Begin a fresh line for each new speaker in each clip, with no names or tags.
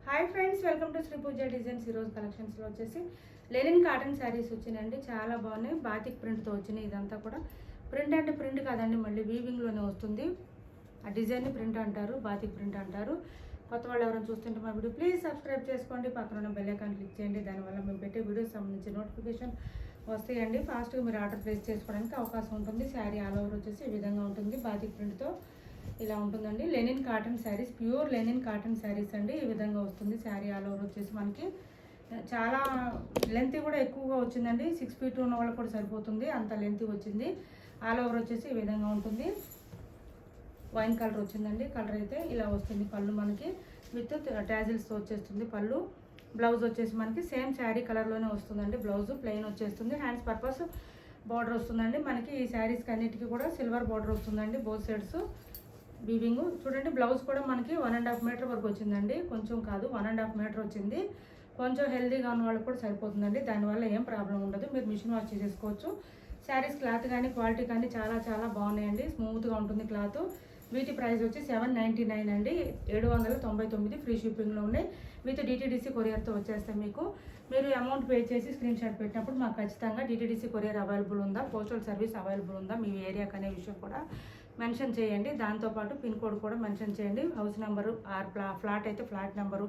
Hi friends, welcome to Shri Pooja designs. ఈరోజు కలెక్షన్స్లో వచ్చేసి లెనిన్ కాటన్ శారీస్ వచ్చినాయండి. చాలా బాగున్నాయి. బాతిక్ ప్రింట్తో వచ్చినాయి. ఇదంతా కూడా ప్రింట్ అంటే ప్రింట్ కాదండి, మళ్ళీ వీవింగ్లోనే వస్తుంది. ఆ డిజైన్ని ప్రింట్ అంటారు, బాతిక్ ప్రింట్ అంటారు. కొత్త వాళ్ళు ఎవరైనా చూస్తుంటే మా వీడియో ప్లీజ్ సబ్స్క్రైబ్ చేసుకోండి, పక్కన ఉన్న బెల్ ఐకాన్ క్లిక్ చేయండి. దానివల్ల మేము పెట్టే వీడియోస్ సంబంధించి నోటిఫికేషన్ వస్తాయండి. ఫాస్ట్గా మీరు ఆర్డర్ ప్లేస్ చేసుకోవడానికి అవకాశం ఉంటుంది. శారీ ఆల్ ఓవర్ వచ్చేసి ఈ విధంగా ఉంటుంది. బాతిక్ ప్రింట్తో ఇలా ఉంటుందండి. Linen cotton saris, pure linen cotton saris అండి. ఈ విధంగా వస్తుంది శారీ ఆల్ ఓవర్ వచ్చేసి. మనకి చాలా లెంత్ కూడా ఎక్కువగా వచ్చిందండి. 6 feet ఉన్న వాళ్ళకి కూడా సరిపోతుంది, అంత లెంత్ వచ్చింది. ఆల్ ఓవర్ వచ్చేసి ఈ విధంగా ఉంటుంది. వైన్ కలర్ వచ్చిందండి. కలర్ అయితే ఇలా వస్తుంది. పళ్ళు మనకి విత్ టాజిల్స్తో వచ్చేస్తుంది పళ్ళు. బ్లౌజ్ వచ్చేసి మనకి సేమ్ శారీ కలర్లోనే వస్తుందండి. బ్లౌజ్ ప్లెయిన్ వచ్చేస్తుంది. హ్యాండ్స్ పర్పస్ బార్డర్ వస్తుందండి. మనకి ఈ శారీస్కి అన్నిటికీ కూడా సిల్వర్ బార్డర్ వస్తుందండి. బోత్ సైడ్స్ వీవింగ్ చూడండి. బ్లౌజ్ కూడా మనకి 1.5 meter వరకు వచ్చిందండి. కొంచెం కాదు, 1.5 meter వచ్చింది. కొంచెం హెల్దీగా ఉన్న వాళ్ళకి కూడా సరిపోతుందండి. దానివల్ల ఏం ప్రాబ్లం ఉండదు. మీరు మిషన్ వాష్ చేసుకోవచ్చు. శారీస్ క్లాత్ కానీ క్వాలిటీ కానీ చాలా చాలా బాగున్నాయండి. స్మూత్గా ఉంటుంది క్లాత్. వీటి ప్రైస్ వచ్చి 799 అండి. 799 ఫ్రీ షిప్పింగ్లో ఉన్నాయి. విత్ డిటీడీసీ కొరియర్తో వచ్చేస్తాయి మీకు. మీరు అమౌంట్ పే చేసి స్క్రీన్ షాట్ పెట్టినప్పుడు మాకు ఖచ్చితంగా డిటీడీసీ కొరియర్ అవైలబుల్ ఉందా, పోస్టల్ సర్వీస్ అవైలబుల్ ఉందా, మీ ఏరియాకి అనే విషయం కూడా మెన్షన్ చేయండి. దాంతోపాటు పిన్ కోడ్ కూడా మెన్షన్ చేయండి. హౌస్ నెంబరు ఆర్ ఫ్లాట్ అయితే ఫ్లాట్ నెంబరు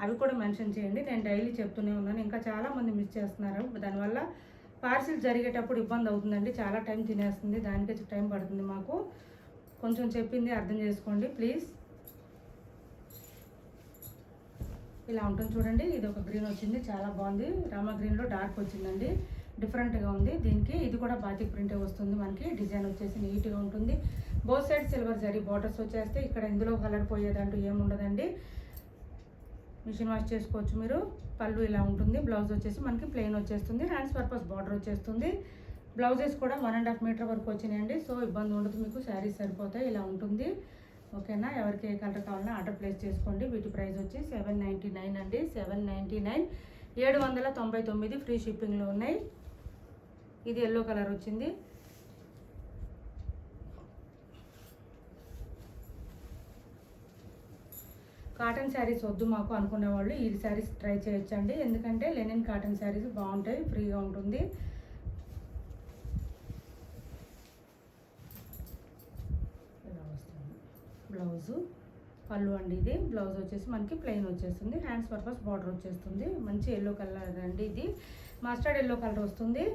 అవి కూడా మెన్షన్ చేయండి. నేను డైలీ చెప్తూనే ఉన్నాను. ఇంకా చాలామంది మిస్ చేస్తున్నారు. దానివల్ల పార్సిల్ జరిగేటప్పుడు ఇబ్బంది అవుతుందండి. చాలా టైం తినేస్తుంది. దానికే టైం పడుతుంది మాకు. కొంచెం చెప్పింది అర్థం చేసుకోండి ప్లీజ్. ఇలా ఉంటుంది చూడండి. ఇది ఒక గ్రీన్ వచ్చింది, చాలా బాగుంది. రామా గ్రీన్లో డార్క్ వచ్చిందండి. డిఫరెంట్గా ఉంది. దీనికి ఇది కూడా బాతిక్ ప్రింటే వస్తుంది. మనకి డిజైన్ వచ్చేసి నీట్గా ఉంటుంది. Both side silver zari borders వచ్చేస్తే ఇక్కడ ఇందులో కలర్ పోయేదంటూ ఏముండదండి. మిషన్ వాష్ చేసుకోవచ్చు మీరు. పళ్ళు ఇలా ఉంటుంది. బ్లౌజ్ వచ్చేసి మనకి ప్లెయిన్ వచ్చేస్తుంది. హ్యాండ్స్ పర్పస్ బార్డర్ వచ్చేస్తుంది. బ్లౌజెస్ కూడా 1.5 meter వరకు వచ్చినాయండి. సో ఇబ్బంది ఉండదు మీకు. శారీస్ సరిపోతాయి. ఇలా ఉంటుంది. ఓకేనా. ఎవరికి ఏ కలర్ కావాలన్నా ఆర్డర్ ప్లేస్ చేసుకోండి. వీటి ప్రైస్ వచ్చి 799 అండి. 799, 799 ఫ్రీ షిప్పింగ్లో ఉన్నాయి. ఇది ఎల్లో కలర్ వచ్చింది. కాటన్ శారీస్ వద్దు మాకు అనుకునే వాళ్ళు ఈ శారీస్ ట్రై చేయొచ్చండి. ఎందుకంటే లెనిన్ కాటన్ శారీస్ బాగుంటాయి, ఫ్రీగా ఉంటుంది. ఇలా వస్తుంది బ్లౌజు. పళ్ళు అండి ఇది. బ్లౌజ్ వచ్చేసి మనకి ప్లెయిన్ వచ్చేస్తుంది. హ్యాండ్స్ పర్పస్ బార్డర్ వచ్చేస్తుంది. మంచి ఎల్లో కలర్ అండి. ఇది మస్టర్డ్ ఎల్లో కలర్ వస్తుంది.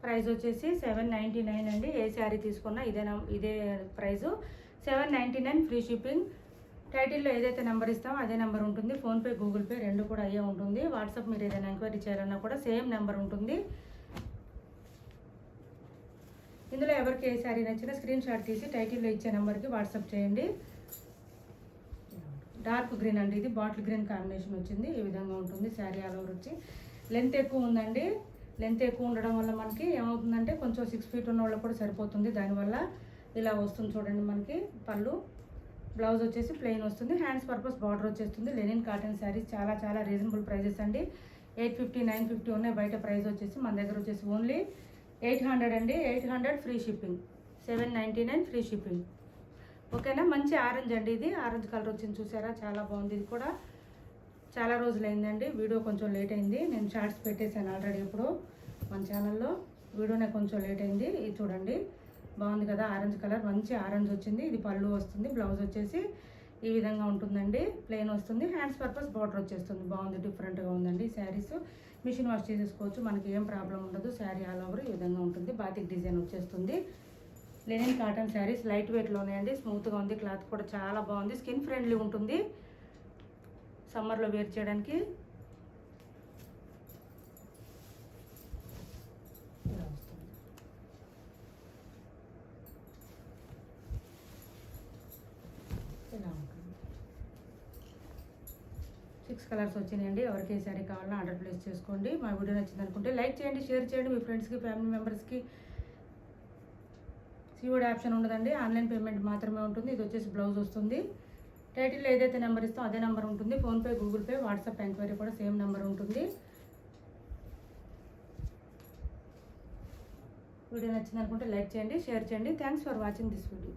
ప్రైస్ వచ్చేసి 799 అండి. ఏ శారీ తీసుకున్నా ఇదే ప్రైజు 799 ఫ్రీ షిప్పింగ్. టైటిల్లో ఏదైతే నెంబర్ ఇస్తామో అదే నెంబర్ ఉంటుంది. ఫోన్పే, గూగుల్ పే రెండు కూడా అయ్యే ఉంటుంది. వాట్సాప్ మీరు ఏదైనా ఎంక్వైరీ చేయాలన్నా కూడా సేమ్ నెంబర్ ఉంటుంది. ఇందులో ఎవరికి ఏ శారీ నచ్చినా స్క్రీన్ షాట్ తీసి టైటిల్లో ఇచ్చే నెంబర్కి వాట్సాప్ చేయండి. డార్క్ గ్రీన్ అండి. ఇది బాటిల్ గ్రీన్ కాంబినేషన్ వచ్చింది. ఈ విధంగా ఉంటుంది శారీ ఆల్ ఓవర్ వచ్చి. లెంత్ ఎక్కువ ఉందండి. లెంత్ ఎక్కువ ఉండడం వల్ల మనకి ఏమవుతుందంటే కొంచెం 6 feet ఉన్న వాళ్ళకి కూడా సరిపోతుంది. దానివల్ల ఇలా వస్తుంది చూడండి. మనకి పళ్ళు, బ్లౌజ్ వచ్చేసి ప్లెయిన్ వస్తుంది. హ్యాండ్స్ పర్పస్ బార్డర్ వచ్చేస్తుంది. లెనిన్ కాటన్ శారీస్ చాలా చాలా రీజనబుల్ ప్రైజెస్ అండి. 850, 950 ఉన్నాయి. బయట ప్రైస్ వచ్చేసి మన దగ్గర వచ్చేసి ఓన్లీ 800 అండి. 800 ఫ్రీ షిప్పింగ్. 799 free shipping. ఓకేనా. మంచి ఆరెంజ్ అండి. ఇది ఆరెంజ్ కలర్ వచ్చింది చూసారా, చాలా బాగుంది. ఇది కూడా చాలా రోజులు అయిందండి. వీడియో కొంచెం లేట్ అయింది. నేను షార్ట్స్ పెట్టేశాను ఆల్రెడీ ఇప్పుడు మన ఛానల్లో. వీడియోనే కొంచెం లేట్ అయింది. ఇది చూడండి, బాగుంది కదా. ఆరెంజ్ కలర్, మంచి ఆరెంజ్ వచ్చింది. ఇది పళ్ళు వస్తుంది. బ్లౌజ్ వచ్చేసి ఈ విధంగా ఉంటుందండి. ప్లెయిన్ వస్తుంది. హ్యాండ్స్ పర్పస్ బార్డర్ వచ్చేస్తుంది. బాగుంది, డిఫరెంట్గా ఉందండి. శారీస్ మిషన్ వాష్ చేసేసుకోవచ్చు. మనకి ఏం ప్రాబ్లం ఉండదు. శారీ ఆల్ ఓవర్ ఈ విధంగా ఉంటుంది. బాతిక్ డిజైన్ వచ్చేస్తుంది. లెనిన్ కాటన్ శారీస్ లైట్ వెయిట్లోనే అండి. స్మూత్గా ఉంది. క్లాత్ కూడా చాలా బాగుంది. స్కిన్ ఫ్రెండ్లీ ఉంటుంది. సమ్మర్లో వేర్ చేయడానికి. ఇలా వస్తుంది. ఇలా ఉంటుంది. 6 కలర్స్ వచ్చినాయండి. ఎవరికి ఏ శారీ కావాలన్నా ఆర్డర్ ప్లేస్ చేసుకోండి. మా వీడియో నచ్చింది అనుకుంటే లైక్ చేయండి, షేర్ చేయండి. మీ ఫ్రెండ్స్కి, ఫ్యామిలీ మెంబర్స్కి. సిఓడి ఆప్షన్ ఉండదండి. ఆన్లైన్ పేమెంట్ మాత్రమే ఉంటుంది. ఇది వచ్చేసి బ్లౌజ్ వస్తుంది. టైటిల్లో ఏదైతే నెంబర్ ఇస్తామో అదే నెంబర్ ఉంటుంది. PhonePe, Google pay, WhatsApp enquiry కూడా సేమ్ నెంబర్ ఉంటుంది. వీడియో నచ్చింది అనుకుంటే లైక్ చేయండి, షేర్ చేయండి. Thanks for watching this video.